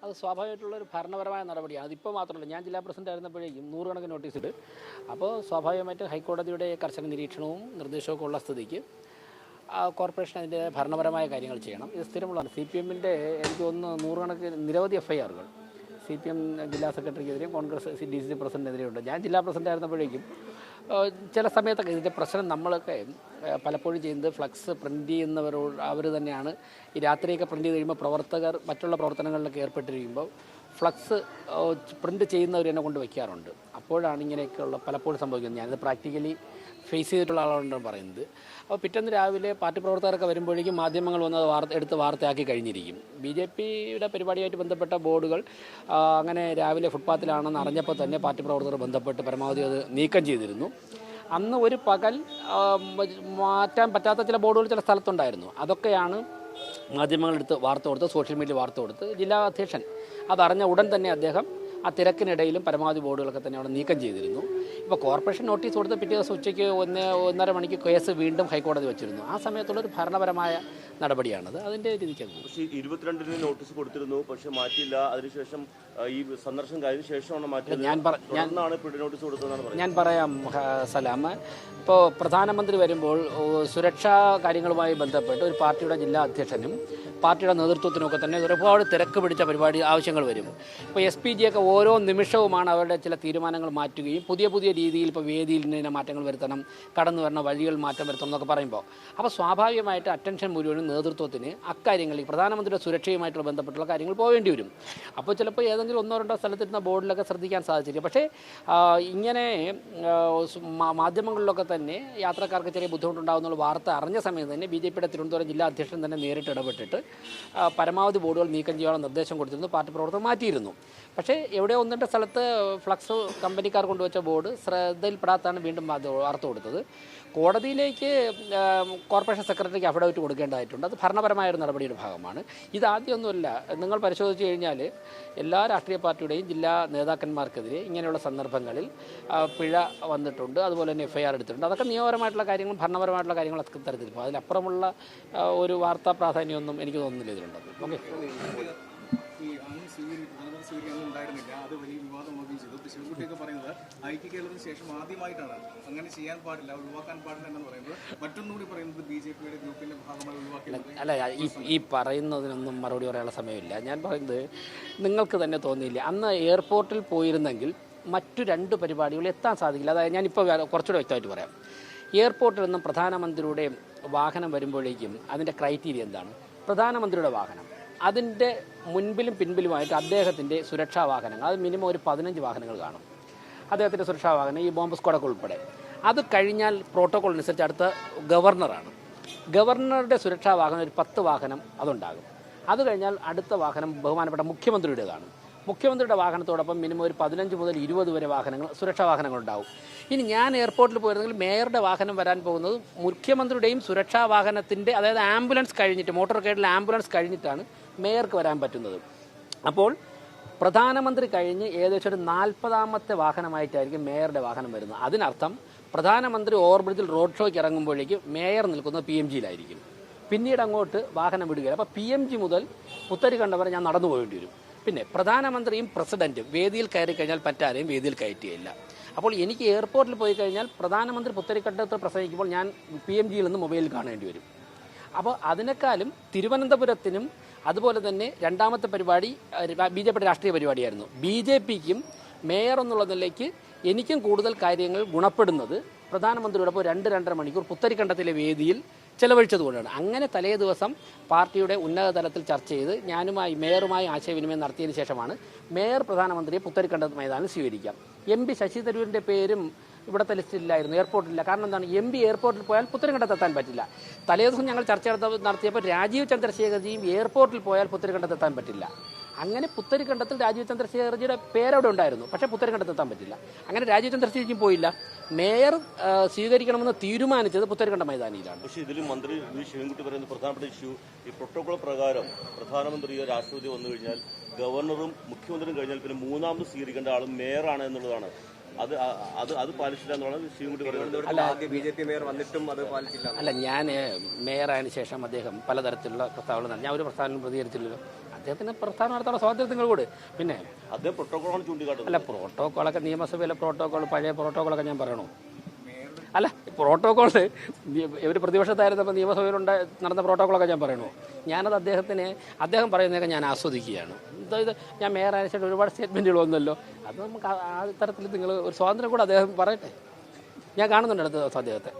അത് സ്വാഭാവികമായിട്ടുള്ളൊരു ഭരണപരമായ നടപടിയാണ്. അതിപ്പോൾ മാത്രമല്ല, ഞാൻ ജില്ലാ പ്രസിഡന്റ് ആയിരുന്നപ്പോഴേക്കും 100 കണക്കിന് നോട്ടീസ് ഇട്ട്. അപ്പോൾ സ്വാഭാവികമായിട്ട് ഹൈക്കോടതിയുടെ കർശന നിരീക്ഷണവും നിർദ്ദേശമൊക്കെ ഉള്ള സ്ഥിതിക്ക് കോർപ്പറേഷൻ അതിൻ്റെ ഭരണപരമായ കാര്യങ്ങൾ ചെയ്യണം. ഇത് സ്ഥിരമുള്ളതാണ്. CPM-ൻ്റെ എനിക്ക് തോന്നുന്നു 100 കണക്കിന് നിരവധി FIR-കൾ CPM ജില്ലാ സെക്രട്ടറിക്കെതിരെയും കോൺഗ്രസ് DCC പ്രസിഡന്റിനെതിരെയുണ്ട്. ഞാൻ ജില്ലാ പ്രസിഡന്റ് ആയിരുന്നപ്പോഴേക്കും ചില സമയത്തൊക്കെ ഇതിൻ്റെ പ്രശ്നം നമ്മളൊക്കെ പലപ്പോഴും ചെയ്യുന്നത് ഫ്ലക്സ് പ്രിൻ്റ് ചെയ്യുന്നവരോട് അവർ തന്നെയാണ്. ഈ രാത്രിയൊക്കെ പ്രിൻ്റ് ചെയ്ത് കഴിയുമ്പോൾ പ്രവർത്തകർ മറ്റുള്ള പ്രവർത്തനങ്ങളിലൊക്കെ ഏർപ്പെട്ടിരിക്കുമ്പോൾ ഫ്ലക്സ് പ്രിൻ്റ് ചെയ്യുന്നവർ എന്നെ കൊണ്ട് വയ്ക്കാറുണ്ട്. അപ്പോഴാണ് ഇങ്ങനെയൊക്കെയുള്ള പലപ്പോഴും സംഭവിക്കുന്നത്. ഞാനിത് പ്രാക്ടിക്കലി ഫേസ് ചെയ്തിട്ടുള്ള ആളാണ് പറയുന്നത്. അപ്പോൾ പിറ്റേന്ന് രാവിലെ പാർട്ടി പ്രവർത്തകരൊക്കെ വരുമ്പോഴേക്കും മാധ്യമങ്ങൾ വന്ന് അത് എടുത്ത് വാർത്തയാക്കി കഴിഞ്ഞിരിക്കും. BJP-യുടെ പരിപാടിയായിട്ട് ബന്ധപ്പെട്ട ബോർഡുകൾ അങ്ങനെ രാവിലെ ഫുട്പാത്തിലാണെന്ന് അറിഞ്ഞപ്പോൾ തന്നെ പാർട്ടി പ്രവർത്തകർ ബന്ധപ്പെട്ട് പരമാവധി അത് നീക്കം ചെയ്തിരുന്നു. അന്ന് ഒരു പകൽ മാറ്റാൻ പറ്റാത്ത ചില ബോർഡുകൾ ചില സ്ഥലത്തുണ്ടായിരുന്നു. അതൊക്കെയാണ് മാധ്യമങ്ങളെടുത്ത് വാർത്ത കൊടുത്ത്, സോഷ്യൽ മീഡിയ വാർത്ത കൊടുത്ത്. ജില്ലാ അധ്യക്ഷൻ അതറിഞ്ഞ ഉടൻ തന്നെ അദ്ദേഹം ആ തിരക്കിനിടയിലും പരമാവധി ബോർഡുകളൊക്കെ തന്നെ അവിടെ നീക്കം ചെയ്തിരുന്നു. ഇപ്പോൾ കോർപ്പറേഷൻ നോട്ടീസ് കൊടുത്ത് പിറ്റേ ദിവസം ഉച്ചയ്ക്ക് 1-1.5 മണിക്ക് കേസ് വീണ്ടും ഹൈക്കോടതി വെച്ചിരുന്നു. ആ സമയത്തുള്ളൊരു ഭരണപരമായ നടപടിയാണത്. അതിൻ്റെ രീതിക്ക് പക്ഷേ 22-ന് നോട്ടീസ് കൊടുത്തിരുന്നു, പക്ഷേ മാറ്റിയില്ല. അതിനുശേഷം ഈ സന്ദർശനം കഴിഞ്ഞ ശേഷമാണ് മാറ്റിയത്. നോട്ടീസ് കൊടുത്തതെന്നാണ് ഞാൻ പറയാം സലാം. ഇപ്പോൾ പ്രധാനമന്ത്രി വരുമ്പോൾ സുരക്ഷാ കാര്യങ്ങളുമായി ബന്ധപ്പെട്ട് ഒരു പാർട്ടിയുടെ ജില്ലാ അധ്യക്ഷനും പാർട്ടിയുടെ നേതൃത്വത്തിനൊക്കെ തന്നെ ഒരുപാട് തിരക്ക് പിടിച്ച പരിപാടി ആവശ്യങ്ങൾ വരും. ഇപ്പോൾ SPG ഒക്കെ ഓരോ നിമിഷവുമാണ് അവരുടെ ചില തീരുമാനങ്ങൾ മാറ്റുകയും പുതിയ പുതിയ രീതിയിൽ ഇപ്പോൾ വേദിയിൽ നിന്ന് മാറ്റങ്ങൾ വരുത്തണം, കടന്നു വരുന്ന വഴികൾ മാറ്റം വരുത്തണം എന്നൊക്കെ പറയുമ്പോൾ അപ്പോൾ സ്വാഭാവികമായിട്ട് അറ്റൻഷൻ മുഴുവനും നേതൃത്വത്തിന് അക്കാര്യങ്ങളിൽ പ്രധാനമന്ത്രിയുടെ സുരക്ഷയുമായിട്ടുള്ള ബന്ധപ്പെട്ടുള്ള കാര്യങ്ങൾ പോവേണ്ടി വരും. അപ്പോൾ ചിലപ്പോൾ ഏതെങ്കിലും 1-2 സ്ഥലത്തിരുന്ന ബോർഡിലൊക്കെ ശ്രദ്ധിക്കാൻ സാധിച്ചില്ല. പക്ഷേ ഇങ്ങനെ മാധ്യമങ്ങളിലൊക്കെ തന്നെ യാത്രക്കാർക്ക് ചെറിയ ബുദ്ധിമുട്ടുണ്ടാകുന്നുള്ള വാർത്ത അറിഞ്ഞ സമയത്ത് തന്നെ BJP-യുടെ തിരുവനന്തപുരം ജില്ലാ അധ്യക്ഷൻ തന്നെ നേരിട്ട് ഇടപെട്ടിട്ട് പരമാവധി ബോർഡുകൾ നീക്കം ചെയ്യാനുള്ള നിർദ്ദേശം കൊടുത്തിരുന്നു. പാർട്ടി പ്രവർത്തകർ മാറ്റിയിരുന്നു. പക്ഷേ എവിടെയോ 1-2 സ്ഥലത്ത് ഫ്ലക്സ് കമ്പനിക്കാർ കൊണ്ടുവച്ച ബോർഡ് ശ്രദ്ധയിൽപ്പെടാത്താണ് വീണ്ടും വാർത്ത കൊടുത്തത്. കോടതിയിലേക്ക് കോർപ്പറേഷൻ സെക്രട്ടറിക്ക് അഫിഡവിറ്റ് കൊടുക്കേണ്ടതായിട്ടുണ്ട്. അത് ഭരണപരമായ ഒരു നടപടിയുടെ ഭാഗമാണ്. ഇതാദ്യമൊന്നുമല്ല. നിങ്ങൾ പരിശോധിച്ച് കഴിഞ്ഞാൽ എല്ലാ രാഷ്ട്രീയ പാർട്ടിയുടെയും ജില്ലാ നേതാക്കന്മാർക്കെതിരെ ഇങ്ങനെയുള്ള സന്ദർഭങ്ങളിൽ പിഴ വന്നിട്ടുണ്ട്. അതുപോലെ തന്നെ FIR എടുത്തിട്ടുണ്ട്. അതൊക്കെ നിയമപരമായിട്ടുള്ള കാര്യങ്ങളും ഭരണപരമായിട്ടുള്ള കാര്യങ്ങളൊക്കെ തരത്തിൽ പോകും. അതിലപ്പുറമുള്ള ഒരു വാർത്താ പ്രാധാന്യമൊന്നും എനിക്ക് തോന്നുന്നില്ല ഇതിലുണ്ടെന്ന്. ഓക്കെ. ഉണ്ടായിരുന്നില്ല, അത് വലിയ വിവാദമാവുകയും ചെയ്തു. ശിവൻകുട്ടിയൊക്കെ പറയുന്നത് ഐക്യകേരളത്തിന് ശേഷം ആദ്യമായിട്ടാണ് അങ്ങനെ ചെയ്യാൻ പാടില്ല, ഒഴിവാക്കാൻ പാടില്ല എന്ന് പറയുന്നത്. മറ്റൊന്നുകൂടി പറയുന്നത് BJP-യുടെ ഗ്രൂപ്പിന്റെ ഭാഗമായി ഒഴിവാക്കി. അല്ല, ഈ പറയുന്നതിനൊന്നും മറുപടി പറയാനുള്ള സമയമില്ല. ഞാൻ പറയുന്നത് നിങ്ങൾക്ക് തന്നെ തോന്നിയില്ല അന്ന് എയർപോർട്ടിൽ പോയിരുന്നെങ്കിൽ മറ്റു 2 പരിപാടികൾ എത്താൻ സാധിക്കില്ല. അതായത് ഞാനിപ്പോൾ കുറച്ചുകൂടെ വ്യക്തമായിട്ട് പറയാം. എയർപോർട്ടിൽ നിന്നും പ്രധാനമന്ത്രിയുടെ വാഹനം വരുമ്പോഴേക്കും അതിൻ്റെ ക്രൈറ്റീരിയ എന്താണ്? പ്രധാനമന്ത്രിയുടെ വാഹനം, അതിൻ്റെ മുൻപിലും പിൻപിലുമായിട്ട് അദ്ദേഹത്തിൻ്റെ സുരക്ഷാ വാഹനങ്ങൾ, അത് മിനിമം ഒരു 15 വാഹനങ്ങൾ കാണും. അദ്ദേഹത്തിൻ്റെ സുരക്ഷാ വാഹനം, ഈ ബോംബ് സ്ക്വാഡൊക്കെ ഉൾപ്പെടെ. അത് കഴിഞ്ഞാൽ പ്രോട്ടോകോൾ അനുസരിച്ച് അടുത്ത ഗവർണറാണ്. ഗവർണറുടെ സുരക്ഷാ വാഹനം ഒരു 10 വാഹനം അതുണ്ടാകും. അത് കഴിഞ്ഞാൽ അടുത്ത വാഹനം ബഹുമാനപ്പെട്ട മുഖ്യമന്ത്രിയുടേതാണ്. മുഖ്യമന്ത്രിയുടെ വാഹനത്തോടൊപ്പം മിനിമം ഒരു 15 മുതൽ 20 വരെ വാഹനങ്ങൾ, സുരക്ഷാ വാഹനങ്ങളുണ്ടാവും. ഇനി ഞാൻ എയർപോർട്ടിൽ പോയിരുന്നെങ്കിൽ മേയറുടെ വാഹനം വരാൻ പോകുന്നത് മുഖ്യമന്ത്രിയുടെയും സുരക്ഷാ വാഹനത്തിൻ്റെ, അതായത് ആംബുലൻസ് കഴിഞ്ഞിട്ട്, മോട്ടോർ കേഡിൽ ആംബുലൻസ് കഴിഞ്ഞിട്ടാണ് മേയർക്ക് വരാൻ പറ്റുന്നത്. അപ്പോൾ പ്രധാനമന്ത്രി കഴിഞ്ഞ് ഏകദേശം ഒരു 40ാമത്തെ വാഹനമായിട്ടായിരിക്കും മേയറുടെ വാഹനം വരുന്നത്. അതിനർത്ഥം പ്രധാനമന്ത്രി ഓവർബ്രിഡ്ജിൽ റോഡ് ഷോയ്ക്ക് ഇറങ്ങുമ്പോഴേക്കും മേയർ നിൽക്കുന്നത് PMG-യിലായിരിക്കും. പിന്നീട് അങ്ങോട്ട് വാഹനം വിടുകയില്ല. അപ്പോൾ PMG മുതൽ പുത്തരിക്കണ്ടം വരെ ഞാൻ നടന്നു പോകേണ്ടി വരും. പിന്നെ പ്രധാനമന്ത്രിയും പ്രസിഡന്റും വേദിയിൽ കയറി കഴിഞ്ഞാൽ മറ്റാരെയും വേദിയിൽ കയറ്റുകയില്ല. അപ്പോൾ എനിക്ക് എയർപോർട്ടിൽ പോയി കഴിഞ്ഞാൽ പ്രധാനമന്ത്രി പുത്തരിക്കണ്ടത്ത് പ്രസംഗിക്കുമ്പോൾ ഞാൻ PMG-യിൽ നിന്ന് മൊബൈലിൽ കാണേണ്ടി വരും. അപ്പോൾ അതിനേക്കാളും തിരുവനന്തപുരത്തിനും അതുപോലെ തന്നെ 2ാമത്തെ പരിപാടി BJP-യുടെ രാഷ്ട്രീയ പരിപാടിയായിരുന്നു. BJP-ക്കും മേയർ എന്നുള്ള നിലയ്ക്ക് എനിക്കും കൂടുതൽ കാര്യങ്ങൾ ഗുണപ്പെടുന്നത് പ്രധാനമന്ത്രിയോടൊപ്പം 2-2.5 മണിക്കൂർ പുത്തരിക്കണ്ടത്തിലെ വേദിയിൽ ചെലവഴിച്ചതുകൊണ്ടാണ്. അങ്ങനെ തലേ ദിവസം പാർട്ടിയുടെ ഉന്നത തലത്തിൽ ചർച്ച ചെയ്ത് മേയറുമായി ആശയവിനിമയം നടത്തിയതിനു ശേഷമാണ് മേയർ പ്രധാനമന്ത്രിയെ പുത്തരിക്കണ്ടത്ത് മൈതാനം സ്വീകരിക്കാം. MP ശശി തരൂരിൻ്റെ പേരും ഇവിടുത്തെ ലിസ്റ്റിലായിരുന്നു, എയർപോർട്ടിലില്ല. കാരണം എന്താണ്? MP എയർപോർട്ടിൽ പോയാൽ പുത്തരിക്കണ്ടത്തെത്താൻ പറ്റില്ല. തലേ ദിവസം ഞങ്ങൾ ചർച്ച നടത്തിയപ്പോൾ രാജീവ് ചന്ദ്രശേഖർജിയും എയർപോർട്ടിൽ പോയാൽ പുത്തരിക്കണ്ടത്തെത്താൻ പറ്റില്ല. അങ്ങനെ പുത്തരിക്കണ്ടത്തിൽ രാജീവ് ചന്ദ്രശേഖർജിയുടെ പേരവിടെ ഉണ്ടായിരുന്നു, പക്ഷേ പുത്തരിക്കണ്ടത്തെത്താൻ പറ്റില്ല. അങ്ങനെ രാജീവ് ചന്ദ്രശേഖർജിയും പോയില്ല. മേയർ സ്വീകരിക്കണമെന്ന് തീരുമാനിച്ചത് പുത്തരിക്കണ്ട മൈതാനിയിലാണ്. പക്ഷേ ഇതിൽ മന്ത്രി ശിവൻകുട്ടി പറയുന്ന പ്രധാനപ്പെട്ട ഇഷ്യൂ, ഈ പ്രോട്ടോകോൾ പ്രകാരം പ്രധാനമന്ത്രിയോ രാഷ്ട്രപതിയോ വന്നു കഴിഞ്ഞാൽ ഗവർണറും മുഖ്യമന്ത്രിയും കഴിഞ്ഞാൽ പിന്നെ 3ാമത് സ്വീകരിക്കേണ്ട ആളും മേയറാണ് എന്നുള്ളതാണ്. അത് പാലിച്ചില്ല എന്നുള്ളത് ശിവൻകുട്ടി പറയുന്നത്. BJP മേയർ വന്നിട്ടും അത് പാലിച്ചില്ല. അല്ല, ഞാൻ മേയറായതിനു ശേഷം അദ്ദേഹം പലതരത്തിലുള്ള പ്രസ്താവന നടത്തി. ഞാൻ ഒരു പ്രസ്താവനയും പ്രതികരിച്ചില്ലല്ലോ. അദ്ദേഹത്തിന് പ്രസ്ഥാനം നടത്താനുള്ള സ്വാതന്ത്ര്യം നിങ്ങൾ കൂടെ. പിന്നെ അദ്ദേഹം പ്രോട്ടോകോളാണ് ചൂണ്ടിക്കാട്ടുന്നത്. അല്ല, പ്രോട്ടോക്കോളൊക്കെ നിയമസഭയിലെ പഴയ പ്രോട്ടോക്കോളൊക്കെ ഞാൻ പറയണോ? അല്ല, പ്രോട്ടോക്കോള് ഇവർ പ്രതിപക്ഷത്തായിരുന്നപ്പോൾ നിയമസഭയിലുണ്ട് നടന്ന പ്രോട്ടോക്കോളൊക്കെ ഞാൻ പറയണോ? ഞാനത് അദ്ദേഹം പറയുന്നതൊക്കെ ഞാൻ ആസ്വദിക്കുകയാണ്. ഇത് ഞാൻ മേയറായ ശേഷം ഒരുപാട് സ്റ്റേറ്റ്മെൻറ്റുകൾ വന്നല്ലോ, അത് നമുക്ക് ആ തരത്തിൽ നിങ്ങൾ ഒരു സ്വാതന്ത്ര്യം കൂടെ അദ്ദേഹം പറയട്ടെ. ഞാൻ കാണുന്നുണ്ട് അടുത്ത ദിവസം അദ്ദേഹത്തെ.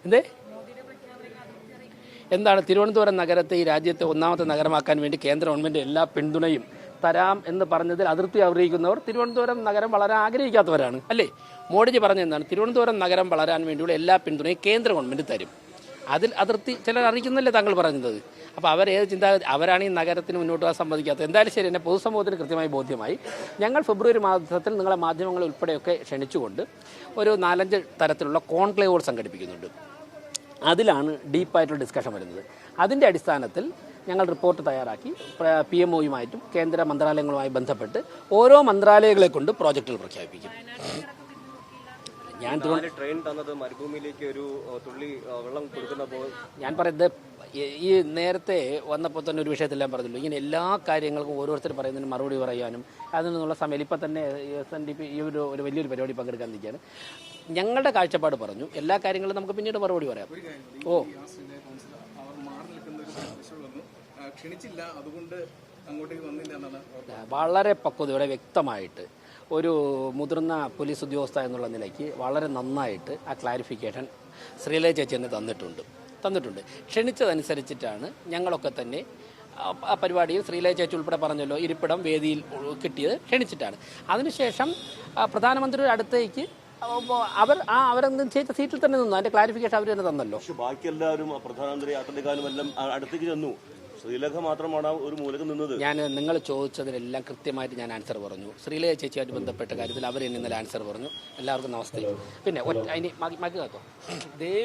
എന്തേ എന്താണ് തിരുവനന്തപുരം നഗരത്തെ ഈ രാജ്യത്തെ ഒന്നാമത്തെ നഗരമാക്കാൻ വേണ്ടി കേന്ദ്ര ഗവൺമെൻറ് എല്ലാ പിന്തുണയും തരാം എന്ന് പറഞ്ഞതിൽ അതിർത്തി അറിയിക്കുന്നവർ തിരുവനന്തപുരം നഗരം വളരാൻ ആഗ്രഹിക്കാത്തവരാണ് അല്ലേ? മോഡിജി പറഞ്ഞെന്താണ്? തിരുവനന്തപുരം നഗരം വളരാൻ വേണ്ടിയുള്ള എല്ലാ പിന്തുണയും കേന്ദ്ര ഗവൺമെൻറ് തരും. അതിൽ അതിർത്തി ചിലർ അറിയിക്കുന്നല്ലേ താങ്കൾ പറഞ്ഞത്? അപ്പോൾ അവരേത് ചിന്താഗതി, അവരാണ് ഈ നഗരത്തിന് മുന്നോട്ട് പോകാൻ സമ്മതിക്കാത്തത്. എന്തായാലും ശരി, എന്നെ പൊതുസമൂഹത്തിന് കൃത്യമായി ബോധ്യമായി. ഞങ്ങൾ ഫെബ്രുവരി മാസത്തിൽ നിങ്ങളെ മാധ്യമങ്ങൾ ഉൾപ്പെടെയൊക്കെ ക്ഷണിച്ചുകൊണ്ട് ഒരു 4-5 തരത്തിലുള്ള കോൺക്ലേവുകൾ സംഘടിപ്പിക്കുന്നുണ്ട്. അതിലാണ് ഡീപ്പായിട്ടുള്ള ഡിസ്കഷൻ വരുന്നത്. അതിൻ്റെ അടിസ്ഥാനത്തിൽ ഞങ്ങൾ റിപ്പോർട്ട് തയ്യാറാക്കി PMOയുമായിട്ടും കേന്ദ്ര മന്ത്രാലയങ്ങളുമായി ബന്ധപ്പെട്ട് ഓരോ മന്ത്രാലയങ്ങളെ കൊണ്ട് പ്രോജക്റ്റുകൾ പ്രഖ്യാപിക്കും. ട്രെയിൻ തന്നത് മരുഭൂമിയിലേക്ക് ഒരു തുള്ളി വെള്ളം കൊടുക്കുന്നപ്പോൾ ഞാൻ പറയുന്നത് ഈ നേരത്തെ വന്നപ്പോൾ തന്നെ ഒരു വിഷയത്തിലെല്ലാം പറഞ്ഞല്ലോ, ഇങ്ങനെ എല്ലാ കാര്യങ്ങൾക്കും ഓരോരുത്തർ പറയുന്നതിന് മറുപടി പറയാനും അതിൽ നിന്നുള്ള സമയം ഇപ്പം തന്നെ SNDP ഈ ഒരു വലിയൊരു പരിപാടി പങ്കെടുക്കാൻ നിൽക്കുകയാണ്. ഞങ്ങളുടെ കാഴ്ചപ്പാട് പറഞ്ഞു, എല്ലാ കാര്യങ്ങളും നമുക്ക് പിന്നീട് മറുപടി പറയാം. ക്ഷണിച്ചില്ല, അതുകൊണ്ട് അങ്ങോട്ടേക്ക് വന്നില്ല എന്നാണ് വളരെ പക്വതയോടെ വ്യക്തമായിട്ട് ഒരു മുതിർന്ന പോലീസ് ഉദ്യോഗസ്ഥ എന്നുള്ള നിലയ്ക്ക് വളരെ നന്നായിട്ട് ആ ക്ലാരിഫിക്കേഷൻ ശ്രീലയ ചേച്ചി തന്നെ തന്നിട്ടുണ്ട്. ക്ഷണിച്ചതനുസരിച്ചിട്ടാണ് ഞങ്ങളൊക്കെ തന്നെ ആ പരിപാടിയിൽ ശ്രീലയ ചേച്ചി ഉൾപ്പെടെ പറഞ്ഞല്ലോ, ഇരിപ്പിടം വേദിയിൽ കിട്ടിയത് ക്ഷണിച്ചിട്ടാണ്. അതിനുശേഷം പ്രധാനമന്ത്രിയുടെ അടുത്തേക്ക് അവരെന്തും ചെയ്ത സീറ്റിൽ തന്നെ നിന്നു. അതിന്റെ ക്ലാരിഫിക്കേഷൻ അവർ തന്നെ തന്നല്ലോ. പക്ഷെ ബാക്കി എല്ലാവരും പ്രധാനമന്ത്രി അട്ടലിക്കാനും എല്ലാം അടുത്തേക്ക് ചെന്നു. ശ്രീലേഖ മാത്രമാണ് ഒരു മൂലക്ക് നിന്നത്. ഞാൻ നിങ്ങൾ ചോദിച്ചതിനെല്ലാം കൃത്യമായിട്ട് ഞാൻ ആൻസർ പറഞ്ഞു. ശ്രീലയ ചേച്ചിയായിട്ട് ബന്ധപ്പെട്ട കാര്യത്തിൽ അവർ ഇന്നലെ ആൻസർ പറഞ്ഞു. എല്ലാവർക്കും നമസ്തേ. പിന്നെ അതിന് മതി കേട്ടോ.